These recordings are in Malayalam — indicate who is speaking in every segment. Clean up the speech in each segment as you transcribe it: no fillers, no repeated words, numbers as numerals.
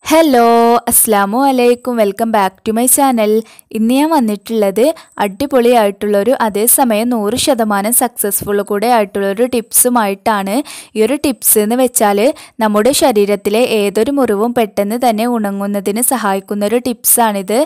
Speaker 1: ഹലോ അസ്സലാമു അലൈക്കും welcome back to my channel. ഇന്ന് ഞാൻ വന്നിട്ടുള്ളത് അടിപൊളിയായിട്ടുള്ളൊരു അതേസമയം 100% സക്സസ്ഫുൾ കൂടെ ആയിട്ടുള്ളൊരു ടിപ്സുമായിട്ടാണ്. ഈ ഒരു ടിപ്സ് എന്ന് വെച്ചാൽ നമ്മുടെ ശരീരത്തിലെ ഏതൊരു മുറിവും പെട്ടെന്ന് തന്നെ ഉണങ്ങുന്നതിന് സഹായിക്കുന്നൊരു ടിപ്സാണിത്.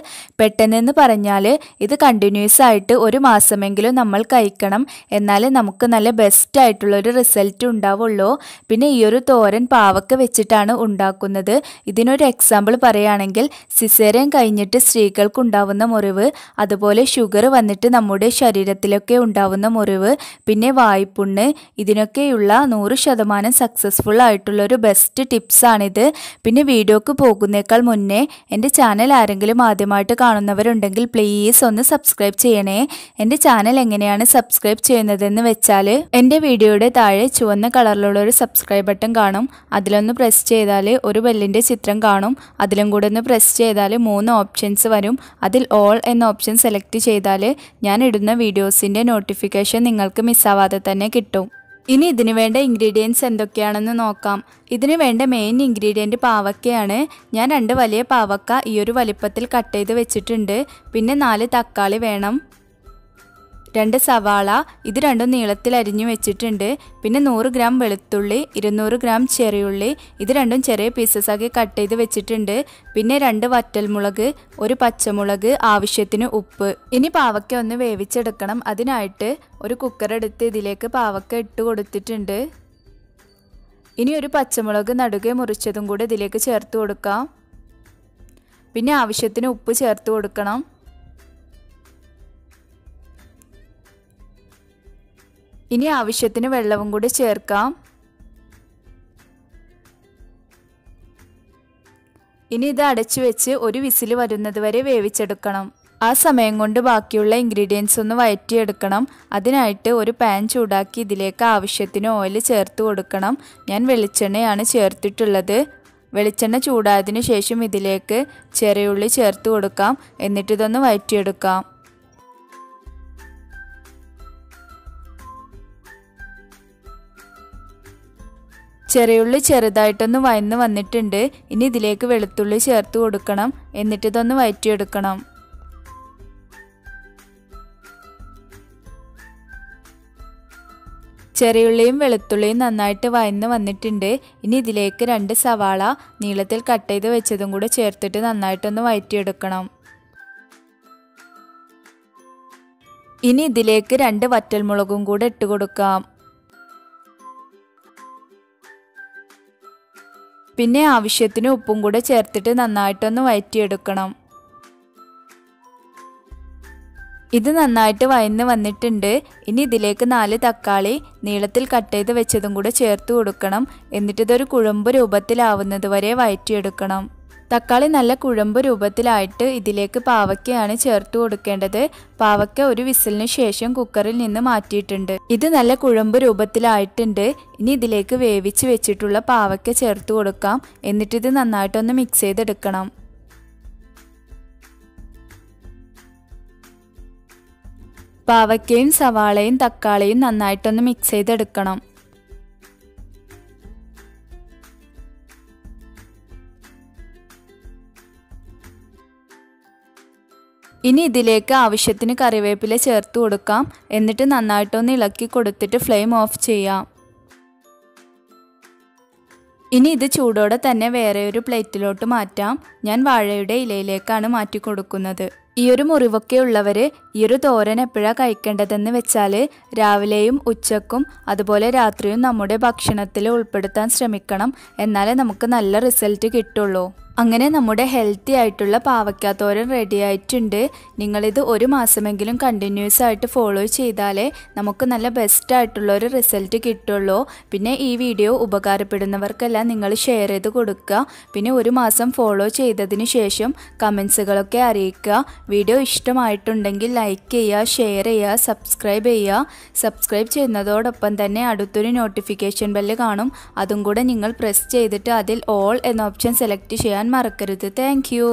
Speaker 1: പെട്ടെന്നെന്ന് പറഞ്ഞാൽ ഇത് കണ്ടിന്യൂസ് ആയിട്ട് ഒരു മാസമെങ്കിലും നമ്മൾ കഴിക്കണം, എന്നാൽ നമുക്ക് നല്ല ബെസ്റ്റ് ആയിട്ടുള്ളൊരു റിസൾട്ട് ഉണ്ടാവുള്ളൂ. പിന്നെ ഈ ഒരു തോരൻ പാവക്ക വെച്ചിട്ടാണ് ഉണ്ടാക്കുന്നത്. ഇതിനൊരു എക്സാമ്പിൾ പറയുകയാണെങ്കിൽ സിസേറിയൻ കഴിഞ്ഞിട്ട് സ്ത്രീകൾക്ക് ഉണ്ടാവുന്ന മുറിവ്, അതുപോലെ ഷുഗർ വന്നിട്ട് നമ്മുടെ ശരീരത്തിലൊക്കെ ഉണ്ടാവുന്ന മുറിവ്, പിന്നെ വായ്പുണ്ണ്, ഇതിനൊക്കെയുള്ള 100% സക്സസ്ഫുൾ ആയിട്ടുള്ളൊരു ബെസ്റ്റ് ടിപ്സാണിത്. പിന്നെ വീഡിയോക്ക് പോകുന്നേക്കാൾ മുന്നേ എൻ്റെ ചാനൽ ആരെങ്കിലും ആദ്യമായിട്ട് കാണുന്നവരുണ്ടെങ്കിൽ പ്ലീസ് ഒന്ന് സബ്സ്ക്രൈബ് ചെയ്യണേ. എൻ്റെ ചാനൽ എങ്ങനെയാണ് സബ്സ്ക്രൈബ് ചെയ്യുന്നതെന്ന് വെച്ചാൽ എൻ്റെ വീഡിയോയുടെ താഴെ ചുവന്ന കളറിലുള്ള ഒരു സബ്സ്ക്രൈബ് ബട്ടൺ കാണും. അതിലൊന്ന് പ്രസ് ചെയ്താൽ ഒരു ബെല്ലിൻ്റെ ചിത്രം കാണും. അതിലും കൂടെ ഒന്ന് പ്രസ് ചെയ്താൽ 3 ഓപ്ഷൻസ് വരും. അതിൽ ഓൾ എന്ന ഓപ്ഷൻ സെലക്ട് ചെയ്താൽ ഞാൻ ഇടുന്ന വീഡിയോസിൻ്റെ നോട്ടിഫിക്കേഷൻ നിങ്ങൾക്ക് മിസ്സാവാതെ തന്നെ കിട്ടും. ഇനി ഇതിന് വേണ്ട ഇൻഗ്രീഡിയൻസ് എന്തൊക്കെയാണെന്ന് നോക്കാം. ഇതിന് വേണ്ട മെയിൻ ഇൻഗ്രീഡിയൻറ്റ് പാവക്കയാണ്. ഞാൻ 2 വലിയ പാവക്ക ഈ ഒരു വലിപ്പത്തിൽ കട്ട് ചെയ്ത് വെച്ചിട്ടുണ്ട്. പിന്നെ 4 തക്കാളി വേണം, 2 സവാള, ഇത് രണ്ടും നീളത്തിൽ അരിഞ്ഞു വെച്ചിട്ടുണ്ട്. പിന്നെ 100 ഗ്രാം വെളുത്തുള്ളി, 200 ഗ്രാം ചെറിയുള്ളി, ഇത് രണ്ടും ചെറിയ പീസസ് ആക്കി കട്ട് ചെയ്ത് വെച്ചിട്ടുണ്ട്. പിന്നെ 2 വറ്റൽമുളക്, 1 പച്ചമുളക്, ആവശ്യത്തിന് ഉപ്പ്. ഇനി പാവക്ക ഒന്ന് വേവിച്ചെടുക്കണം. അതിനായിട്ട് ഒരു കുക്കർ എടുത്ത് ഇതിലേക്ക് പാവക്ക ഇട്ട് കൊടുത്തിട്ടുണ്ട്. ഇനി ഒരു പച്ചമുളക് നടുകെ മുറിച്ചതും കൂടെ ഇതിലേക്ക് ചേർത്ത് കൊടുക്കാം. പിന്നെ ആവശ്യത്തിന് ഉപ്പ് ചേർത്ത് കൊടുക്കണം. ഇനി ആവശ്യത്തിന് വെള്ളവും കൂടി ചേർക്കാം. ഇനി ഇത് അടച്ചു വെച്ച് ഒരു വിസിൽ വരുന്നത് വരെ വേവിച്ചെടുക്കണം. ആ സമയം കൊണ്ട് ബാക്കിയുള്ള ഇൻഗ്രീഡിയൻസ് ഒന്ന് വഴറ്റിയെടുക്കണം. അതിനായിട്ട് ഒരു പാൻ ചൂടാക്കി ഇതിലേക്ക് ആവശ്യത്തിന് ഓയിൽ ചേർത്ത് കൊടുക്കണം. ഞാൻ വെളിച്ചെണ്ണയാണ് ചേർത്തിട്ടുള്ളത്. വെളിച്ചെണ്ണ ചൂടായതിനു ശേഷം ഇതിലേക്ക് ചെറിയുള്ളി ചേർത്ത് കൊടുക്കാം. എന്നിട്ട് ഇതൊന്ന് വഴറ്റിയെടുക്കാം. ചെറിയുള്ളി ചെറുതായിട്ടൊന്ന് വഴന്ന് വന്നിട്ടുണ്ട്. ഇനി ഇതിലേക്ക് വെളുത്തുള്ളി ചേർത്ത് കൊടുക്കണം. എന്നിട്ട് ഇതൊന്ന് വഴറ്റിയെടുക്കണം. ചെറിയുള്ളിയും വെളുത്തുള്ളിയും നന്നായിട്ട് വഴന്ന് വന്നിട്ടുണ്ട്. ഇനി ഇതിലേക്ക് 2 സവാള നീളത്തിൽ കട്ട് ചെയ്ത് വെച്ചതും കൂടെ ചേർത്തിട്ട് നന്നായിട്ടൊന്ന് വഴറ്റിയെടുക്കണം. ഇനി ഇതിലേക്ക് 2 വറ്റൽമുളകും കൂടെ ഇട്ട് കൊടുക്കാം. പിന്നെ ആവശ്യത്തിന് ഉപ്പും കൂടെ ചേർത്തിട്ട് നന്നായിട്ടൊന്ന് വഴറ്റിയെടുക്കണം. ഇത് നന്നായിട്ട് വഴന്ന് വന്നിട്ടുണ്ട്. ഇനി ഇതിലേക്ക് 4 തക്കാളി നീളത്തിൽ കട്ട് ചെയ്ത് വെച്ചതും കൂടെ ചേർത്ത് കൊടുക്കണം. എന്നിട്ട് ഇതൊരു കുഴമ്പ് രൂപത്തിലാവുന്നത് വരെ വഴറ്റിയെടുക്കണം. തക്കാളി നല്ല കുഴമ്പ് രൂപത്തിലായിട്ട് ഇതിലേക്ക് പാവക്കയാണ് ചേർത്ത് കൊടുക്കേണ്ടത്. പാവക്ക ഒരു വിസിലിന് ശേഷം കുക്കറിൽ നിന്ന് മാറ്റിയിട്ടുണ്ട്. ഇത് നല്ല കുഴമ്പ് രൂപത്തിലായിട്ടുണ്ട്. ഇനി ഇതിലേക്ക് വേവിച്ച് വെച്ചിട്ടുള്ള പാവക്ക ചേർത്ത് കൊടുക്കാം. എന്നിട്ട് ഇത് നന്നായിട്ടൊന്ന് മിക്സ് ചെയ്തെടുക്കണം. പാവക്കയും സവാളയും തക്കാളിയും നന്നായിട്ടൊന്ന് മിക്സ് ചെയ്തെടുക്കണം. ഇനി ഇതിലേക്ക് ആവശ്യത്തിന് കറിവേപ്പില ചേർത്ത് കൊടുക്കാം. എന്നിട്ട് നന്നായിട്ടൊന്ന് ഇളക്കി കൊടുത്തിട്ട് ഫ്ലെയിം ഓഫ് ചെയ്യാം. ഇനി ഇത് ചൂടോടെ തന്നെ വേറെ ഒരു പ്ലേറ്റിലോട്ട് മാറ്റാം. ഞാൻ വാഴയുടെ ഇലയിലേക്കാണ് മാറ്റി കൊടുക്കുന്നത്. ഈ ഒരു മുറിവൊക്കെ ഉള്ളവർ ഈ ഒരു തോരൻ എപ്പോഴാണ് കഴിക്കേണ്ടതെന്ന് വെച്ചാൽ രാവിലെയും ഉച്ചക്കും അതുപോലെ രാത്രിയും നമ്മുടെ ഭക്ഷണത്തിൽ ഉൾപ്പെടുത്താൻ ശ്രമിക്കണം. എന്നാലേ നമുക്ക് നല്ല റിസൾട്ട് കിട്ടുള്ളൂ. അങ്ങനെ നമ്മുടെ ഹെൽത്തി ആയിട്ടുള്ള പാവയ്ക്ക തോരൻ റെഡി ആയിട്ടുണ്ട്. നിങ്ങളിത് ഒരു മാസമെങ്കിലും കണ്ടിന്യൂസ് ആയിട്ട് ഫോളോ ചെയ്താലേ നമുക്ക് നല്ല ബെസ്റ്റ് ആയിട്ടുള്ള ഒരു റിസൾട്ട് കിട്ടുള്ളൂ. പിന്നെ ഈ വീഡിയോ ഉപകാരപ്പെടുന്നവർക്കെല്ലാം നിങ്ങൾ ഷെയർ ചെയ്ത് കൊടുക്കുക. പിന്നെ ഒരു മാസം ഫോളോ ചെയ്തതിന് ശേഷം കമൻസുകളൊക്കെ അറിയിക്കുക. വീഡിയോ ഇഷ്ടമായിട്ടുണ്ടെങ്കിൽ ലൈക്ക് ചെയ്യുക, ഷെയർ ചെയ്യുക, സബ്സ്ക്രൈബ് ചെയ്യുക. സബ്സ്ക്രൈബ് ചെയ്യുന്നതോടൊപ്പം തന്നെ അടുത്തൊരു നോട്ടിഫിക്കേഷൻ ബെല്ല് കാണും. അതും കൂടെ നിങ്ങൾ പ്രസ് ചെയ്തിട്ട് അതിൽ ഓൾ എന്ന ഓപ്ഷൻ സെലക്ട് ചെയ്യാൻ മറക്കരുത്. Thank you.